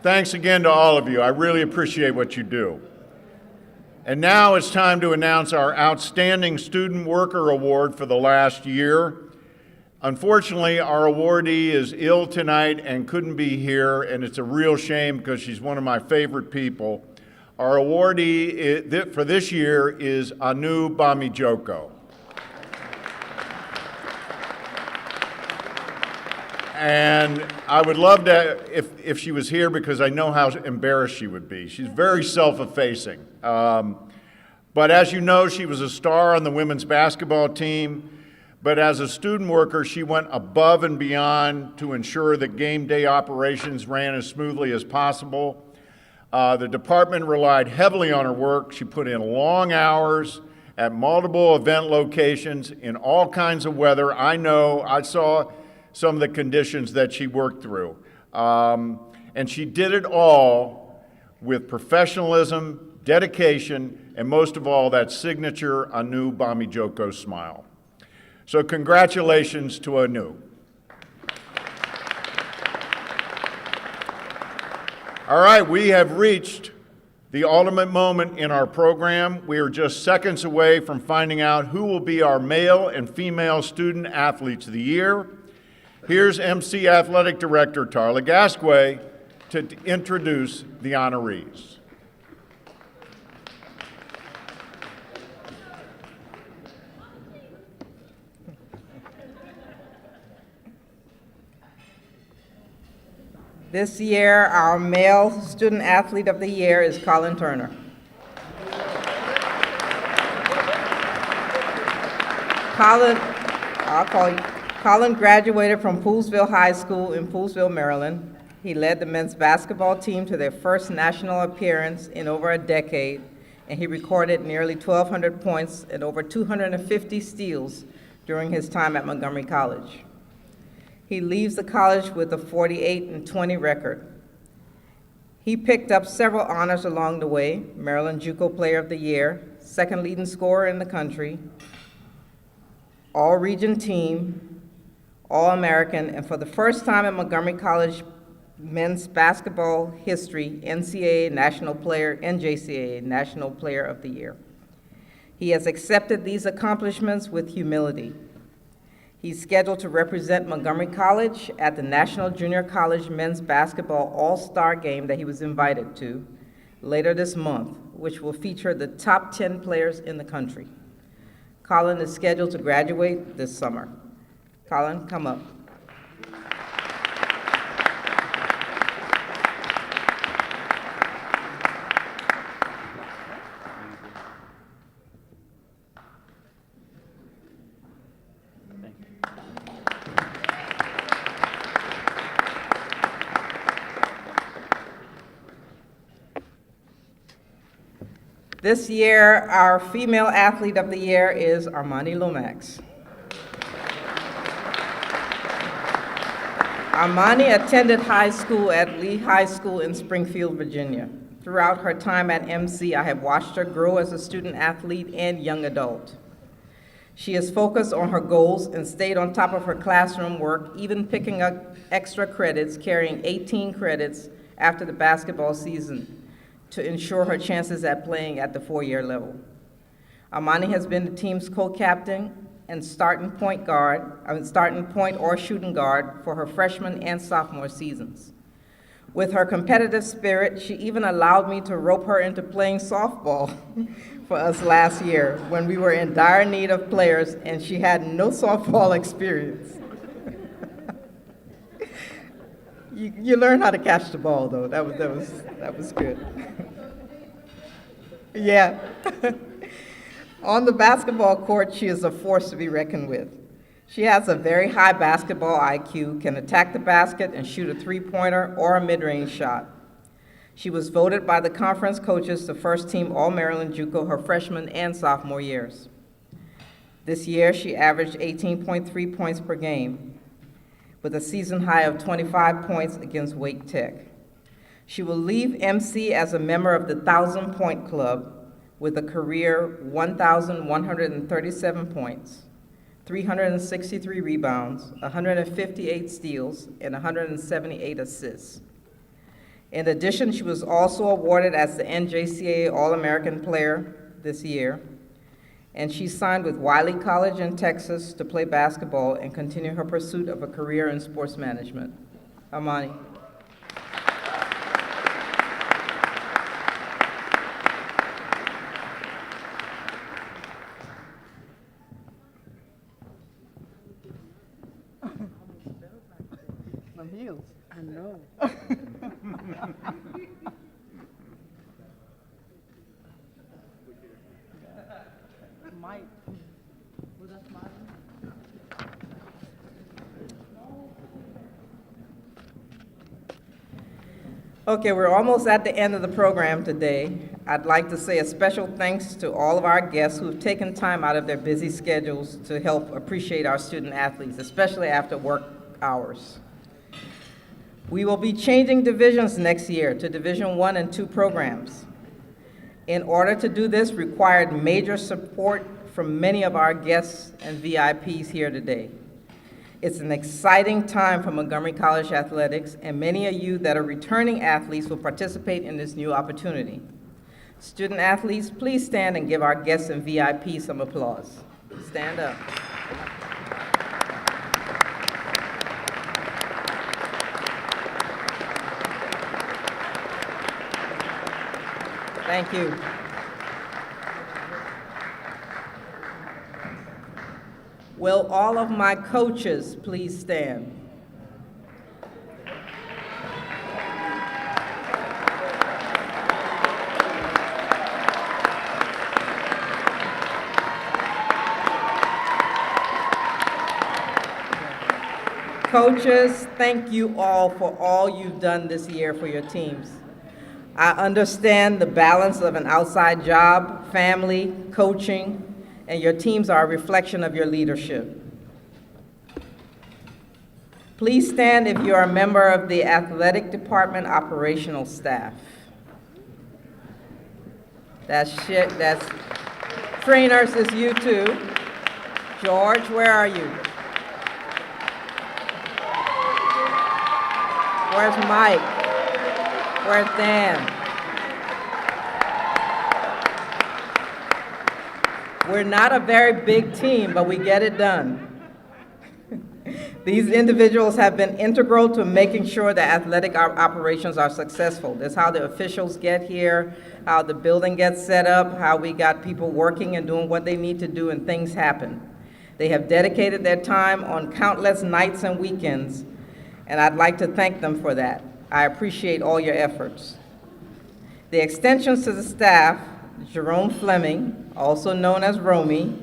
Thanks again to all of you. I really appreciate what you do. And now it's time to announce our Outstanding Student Worker Award for the last year. Unfortunately, our awardee is ill tonight and couldn't be here, and it's a real shame because she's one of my favorite people. Our awardee for this year is Anu Bamijoko. And I would love to, if she was here, because I know how embarrassed she would be. She's very self-effacing. But as you know, she was a star on the women's basketball team. But as a student worker, she went above and beyond to ensure that game day operations ran as smoothly as possible. The department relied heavily on her work. She put in long hours at multiple event locations in all kinds of weather. I saw some of the conditions that she worked through. And she did it all with professionalism, dedication, and most of all, that signature Anu Bamijoko smile. So congratulations to Anu. All right, we have reached the ultimate moment in our program. We are just seconds away from finding out who will be our male and female student athletes of the year. Here's MC Athletic Director Tarla Gasquet to introduce the honorees. This year, our male student athlete of the year is Colin Turner. Colin graduated from Poolesville High School in Poolesville, Maryland. He led the men's basketball team to their first national appearance in over a decade, and he recorded nearly 1,200 points and over 250 steals during his time at Montgomery College. He leaves the college with a 48-20 record. He picked up several honors along the way: Maryland JUCO Player of the Year, second leading scorer in the country, All-Region Team, All-American, and for the first time in Montgomery College men's basketball history, NCAA National Player, NJCAA National Player of the Year. He has accepted these accomplishments with humility. He's scheduled to represent Montgomery College at the National Junior College Men's Basketball All-Star Game that he was invited to later this month, which will feature the top 10 players in the country. Colin is scheduled to graduate this summer. Colin, come up. This year, our Female Athlete of the Year is Armani Lomax. Armani attended high school at Lee High School in Springfield, Virginia. Throughout her time at MC, I have watched her grow as a student athlete and young adult. She is focused on her goals and stayed on top of her classroom work, even picking up extra credits, carrying 18 credits after the basketball season to ensure her chances at playing at the 4-year level. Armani has been the team's co-captain and starting point or shooting guard for her freshman and sophomore seasons. With her competitive spirit, she even allowed me to rope her into playing softball for us last year when we were in dire need of players and she had no softball experience. You learn how to catch the ball, though. That was good. Yeah. On the basketball court, she is a force to be reckoned with. She has a very high basketball IQ, can attack the basket and shoot a three-pointer or a mid-range shot. She was voted by the conference coaches to first-team All-Maryland JUCO her freshman and sophomore years. This year, she averaged 18.3 points per game, with a season high of 25 points against Wake Tech. She will leave MC as a member of the 1,000-point club with a career 1,137 points, 363 rebounds, 158 steals, and 178 assists. In addition, she was also awarded as the NJCAA All-American Player this year, and she signed with Wiley College in Texas to play basketball and continue her pursuit of a career in sports management. Armani. My heels. I know. Mike. Was that smiling? Okay, we're almost at the end of the program today. I'd like to say a special thanks to all of our guests who have taken time out of their busy schedules to help appreciate our student athletes, especially after work hours. We will be changing divisions next year to Division I and II programs. In order to do this required major support from many of our guests and VIPs here today. It's an exciting time for Montgomery College athletics, and many of you that are returning athletes will participate in this new opportunity. Student athletes, please stand and give our guests and VIPs some applause. Stand up. Thank you. Will all of my coaches please stand? Coaches, thank you all for all you've done this year for your teams. I understand the balance of an outside job, family, coaching, and your teams are a reflection of your leadership. Please stand if you are a member of the athletic department operational staff. That's trainers is you too. George, where are you? Where's Mike? Where's Dan? We're not a very big team, but we get it done. These individuals have been integral to making sure that athletic operations are successful. That's how the officials get here, how the building gets set up, how we got people working and doing what they need to do, and things happen. They have dedicated their time on countless nights and weekends, and I'd like to thank them for that. I appreciate all your efforts. The extensions to the staff, Jerome Fleming, also known as Romy,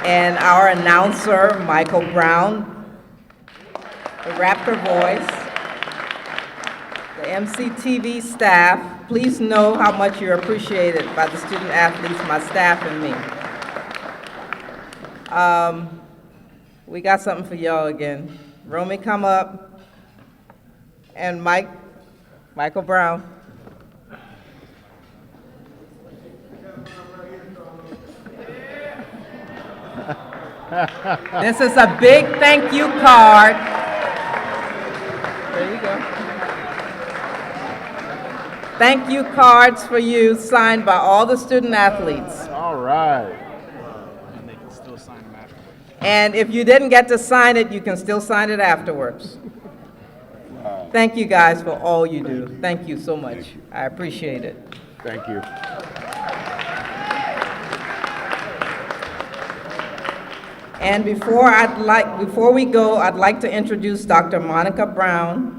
and our announcer, Michael Brown, the Raptor voice, the MCTV staff, please know how much you're appreciated by the student athletes, my staff, and me. We got something for y'all again. Romy, come up. And Michael Brown. This is a big thank you card. There you go. Thank you cards for you, signed by all the student athletes. All right. And if you didn't get to sign it, you can still sign it afterwards. Thank you guys for all you do. Thank you so much. I appreciate it. Thank you. And before we go, I'd like to introduce Dr. Monica Brown,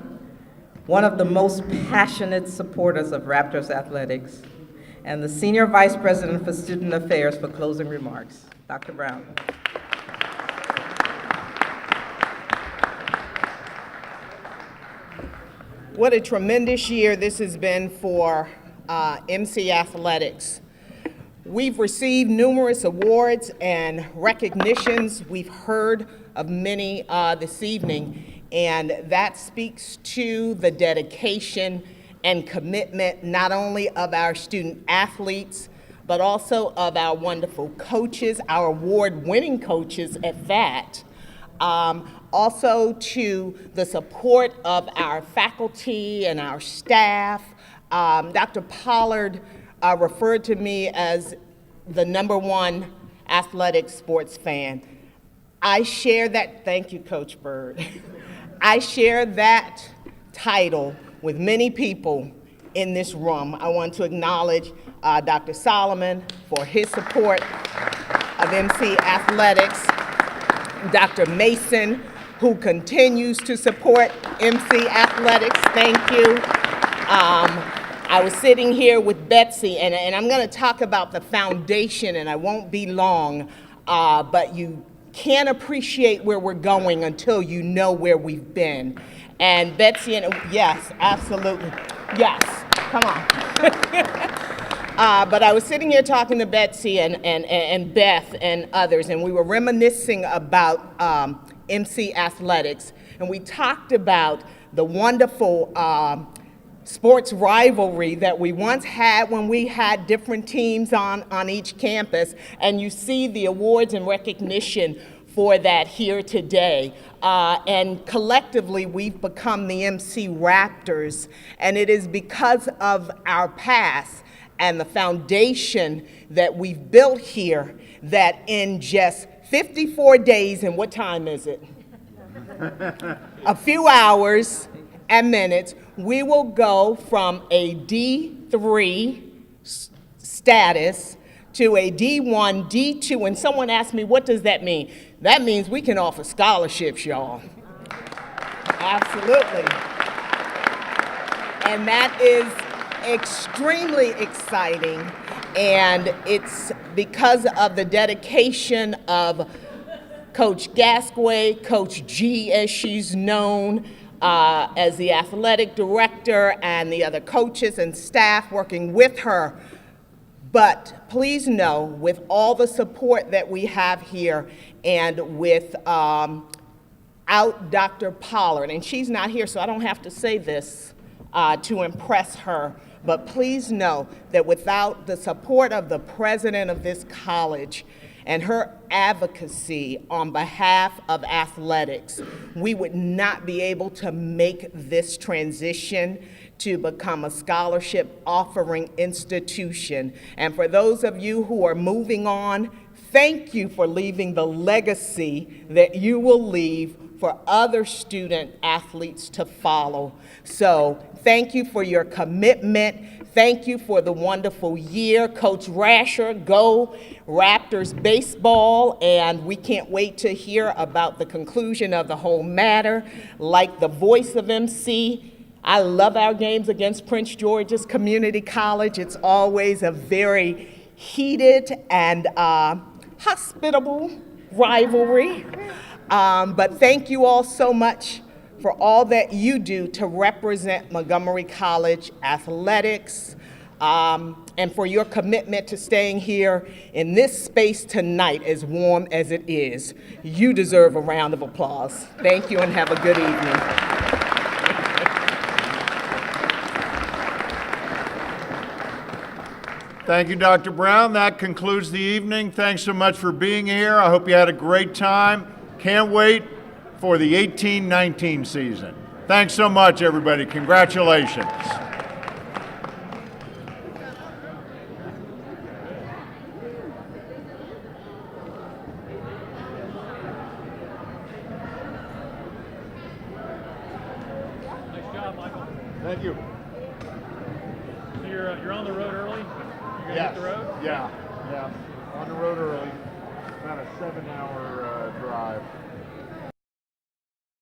one of the most passionate supporters of Raptors athletics, and the Senior Vice President for Student Affairs, for closing remarks. Dr. Brown. What a tremendous year this has been for MC Athletics. We've received numerous awards and recognitions. We've heard of many this evening, and that speaks to the dedication and commitment not only of our student athletes, but also of our wonderful coaches, our award-winning coaches at that. Also to the support of our faculty and our staff. Dr. Pollard referred to me as the #1 athletic sports fan. I share that, thank you, Coach Bird. I share that title with many people in this room. I want to acknowledge Dr. Solomon for his support of MC Athletics, Dr. Mason, who continues to support MC Athletics, thank you. I was sitting here with Betsy, and I'm gonna talk about the foundation, and I won't be long, but you can't appreciate where we're going until you know where we've been. And Betsy, and yes, absolutely, yes, come on. But I was sitting here talking to Betsy and Beth and others, and we were reminiscing about MC Athletics, and we talked about the wonderful sports rivalry that we once had when we had different teams on each campus, and you see the awards and recognition for that here today. And collectively, we've become the MC Raptors, and it is because of our past and the foundation that we've built here that in just 54 days, and what time is it? A few hours and minutes, we will go from a D3 status to a D1, D2, and someone asked me, what does that mean? That means we can offer scholarships, y'all. Absolutely. And that is extremely exciting, and it's because of the dedication of Coach Gasquet, Coach G as she's known, as the athletic director, and the other coaches and staff working with her. But please know, with all the support that we have here, and without Dr. Pollard, and she's not here, so I don't have to say this to impress her, but please know that without the support of the president of this college and her advocacy on behalf of athletics, we would not be able to make this transition to become a scholarship offering institution. And for those of you who are moving on, thank you for leaving the legacy that you will leave for other student athletes to follow. So thank you for your commitment. Thank you for the wonderful year. Coach Rasher, go Raptors baseball, and we can't wait to hear about the conclusion of the whole matter. Like the voice of MC, I love our games against Prince George's Community College. It's always a very heated and hospitable rivalry. But thank you all so much for all that you do to represent Montgomery College athletics, and for your commitment to staying here in this space tonight, as warm as it is. You deserve a round of applause. Thank you and have a good evening. Thank you, Dr. Brown. That concludes the evening. Thanks so much for being here. I hope you had a great time. Can't wait for the 18-19 season. Thanks so much, everybody. Congratulations. Thank you. So you're on the road early? You're gonna hit the road? Yeah. On the road early. About a 7-hour drive.